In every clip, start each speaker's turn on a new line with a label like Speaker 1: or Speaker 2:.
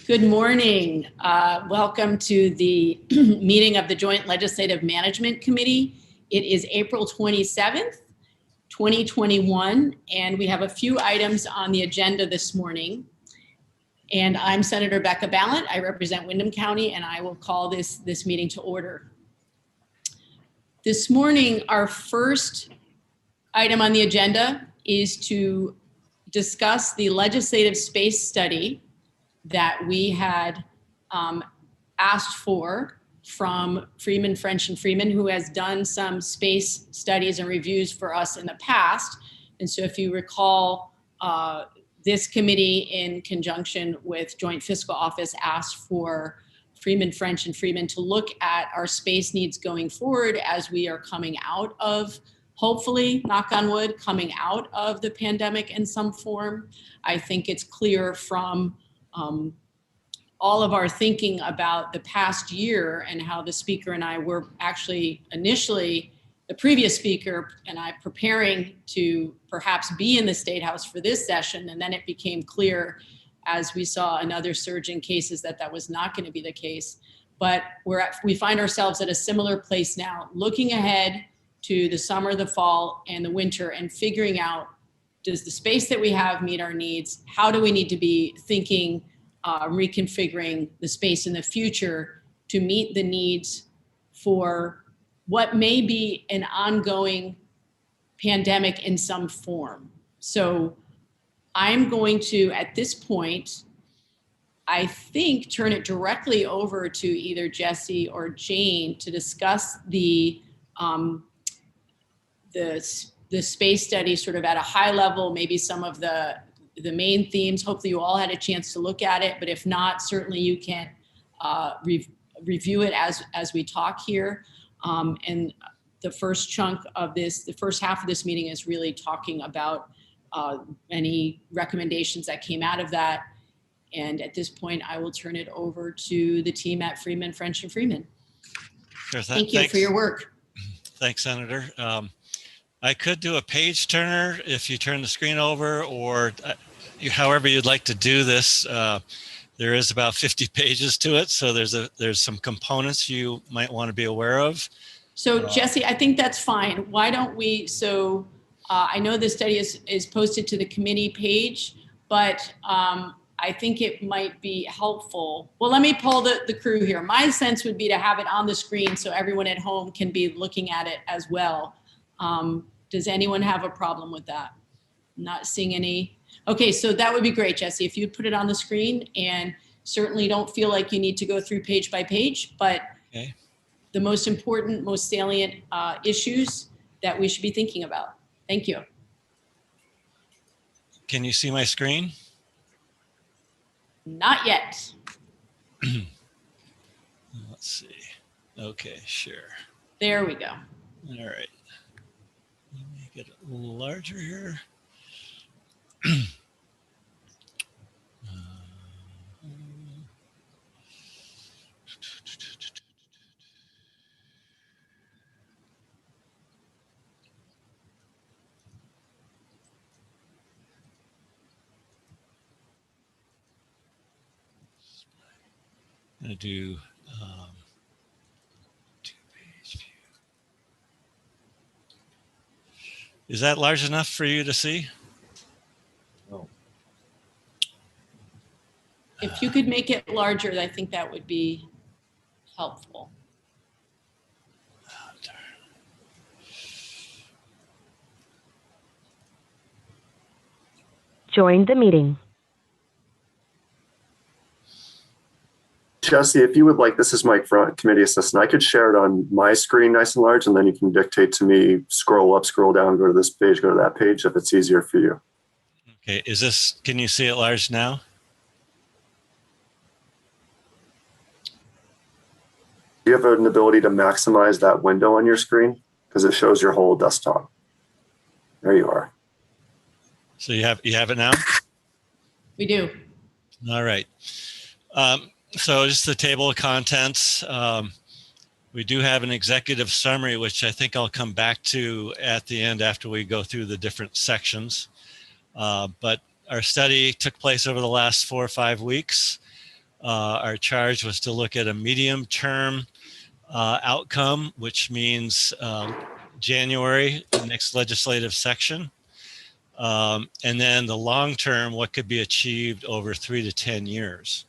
Speaker 1: Good morning. Welcome to the meeting of the Joint Legislative Management Committee. It is April 27th, 2021, and we have a few items on the agenda this morning. And I'm Senator Becca Ballant. I represent Windham County, and I will call this meeting to order. This morning, our first item on the agenda is to discuss the legislative space study that we had asked for from Freeman, French and Freeman, who has done some space studies and reviews for us in the past. And so if you recall, this committee in conjunction with Joint Fiscal Office asked for Freeman, French and Freeman to look at our space needs going forward as we are coming out of, hopefully, knock on wood, coming out of the pandemic in some form. I think it's clear from all of our thinking about the past year and how the speaker and I were actually initially, the previous speaker and I preparing to perhaps be in the State House for this session. And then it became clear as we saw another surge in cases that was not going to be the case. But we find ourselves at a similar place now, looking ahead to the summer, the fall, and the winter, and figuring out, does the space that we have meet our needs? How do we need to be thinking, reconfiguring the space in the future to meet the needs for what may be an ongoing pandemic in some form? So I'm going to, at this point, I think, turn it directly over to either Jesse or Jane to discuss the space study sort of at a high level, maybe some of the main themes. Hopefully you all had a chance to look at it, but if not, certainly you can review it as we talk here. And the first chunk of this, the first half of this meeting is really talking about any recommendations that came out of that. And at this point, I will turn it over to the team at Freeman, French and Freeman.
Speaker 2: Sure,
Speaker 1: Thank you for your work.
Speaker 2: Thanks, Senator. I could do a page turner if you turn the screen over, or however you'd like to do this. There is about 50 pages to it, so there's some components you might want to be aware of.
Speaker 1: So Jesse, I think that's fine. Why don't we, I know the study is posted to the committee page, but I think it might be helpful. Well, let me pull the crew here. My sense would be to have it on the screen so everyone at home can be looking at it as well. Does anyone have a problem with that? Not seeing any. Okay, so that would be great, Jesse, if you'd put it on the screen, and certainly don't feel like you need to go through page by page, but okay, the most important, most salient issues that we should be thinking about. Thank you.
Speaker 2: Can you see my screen?
Speaker 1: Not yet.
Speaker 2: Let's see. Okay, sure.
Speaker 1: There we go.
Speaker 2: All right. Let me get it a little larger here. I'm going to do two-page view. Is that large enough for you to see?
Speaker 3: Oh.
Speaker 1: If you could make it larger, I think that would be helpful.
Speaker 4: Join the meeting.
Speaker 3: Jesse, if you would like, this is Mike Front, committee assistant. I could share it on my screen nice and large, and then you can dictate to me, scroll up, scroll down, go to this page, go to that page, if it's easier for you.
Speaker 2: Okay, can you see it large now?
Speaker 3: Do you have an ability to maximize that window on your screen? Because it shows your whole desktop. There you are.
Speaker 2: So you have it now?
Speaker 1: We do.
Speaker 2: All right. So just the table of contents. We do have an executive summary, which I think I'll come back to at the end after we go through the different sections. But our study took place over the last 4 or 5 weeks. Our charge was to look at a medium-term outcome, which means January, the next legislative section. And then the long term, what could be achieved over 3 to 10 years.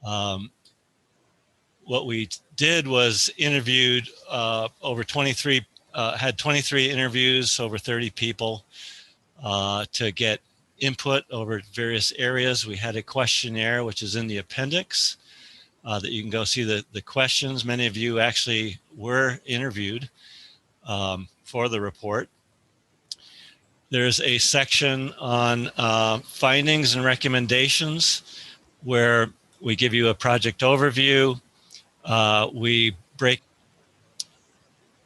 Speaker 2: What we did was interviewed over 23, had 23 interviews, over 30 people to get input over various areas. We had a questionnaire, which is in the appendix, that you can go see the questions. Many of you actually were interviewed for the report. There's a section on findings and recommendations where we give you a project overview. We break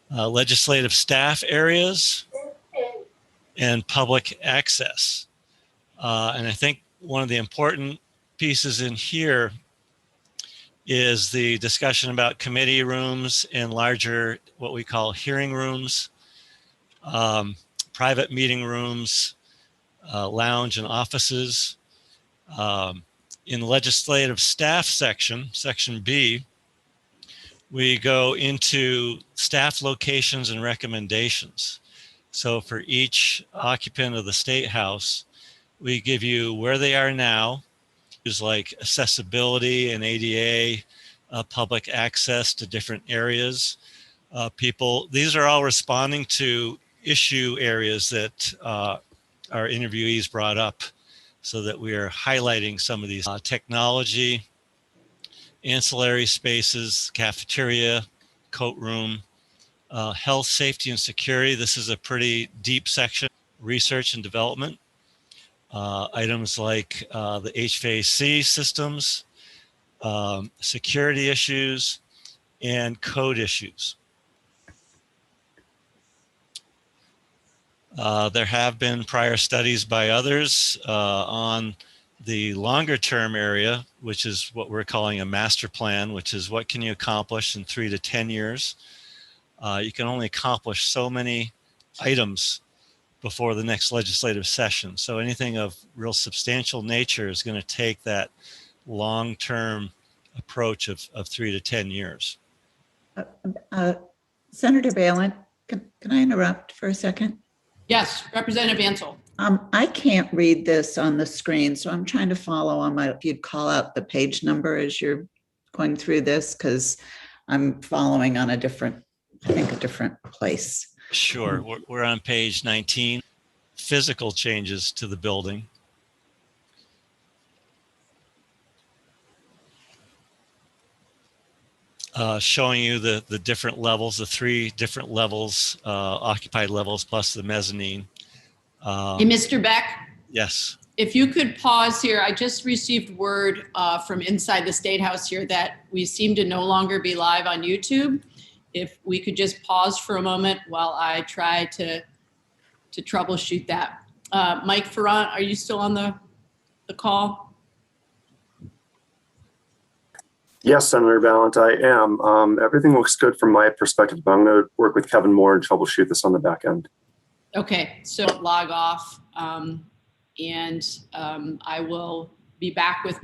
Speaker 2: legislative staff areas and public access. And I think one of the important pieces in here is the discussion about committee rooms and larger, what we call hearing rooms, private meeting rooms, lounge and offices. In the legislative staff section, section B, we go into staff locations and recommendations. So for each occupant of the State House, we give you where they are now, is like accessibility and ADA, public access to different areas. These are all responding to issue areas that our interviewees brought up, so that we are highlighting some of these technology, ancillary spaces, cafeteria, coat room, health, safety, and security. This is a pretty deep section. Research and development. Items like the HVAC systems, security issues, and code issues. There have been prior studies by others on the longer term area, which is what we're calling a master plan, which is what can you accomplish in 3 to 10 years. You can only accomplish so many items before the next legislative session. So anything of real substantial nature is going to take that long-term approach of 3 to 10 years.
Speaker 4: Senator Balint, can I interrupt for a second?
Speaker 1: Yes, Representative Ansel.
Speaker 4: I can't read this on the screen, so I'm trying to follow on if you'd call out the page number as you're going through this, because I'm following on a different place.
Speaker 2: Sure, we're on page 19, physical changes to the building. Showing you the different levels, the 3 different levels, occupied levels plus the mezzanine.
Speaker 1: Hey, Mr. Beck,
Speaker 2: Yes.
Speaker 1: if you could pause here, I just received word from inside the State House here that we seem to no longer be live on YouTube. If we could just pause for a moment while I try to troubleshoot that. Mike Ferrant, are you still on the call?
Speaker 3: Yes, Senator Balint, I am. Everything looks good from my perspective, but I'm going to work with Kevin Moore and troubleshoot this on the back end.
Speaker 1: Okay, so log off and I will be back with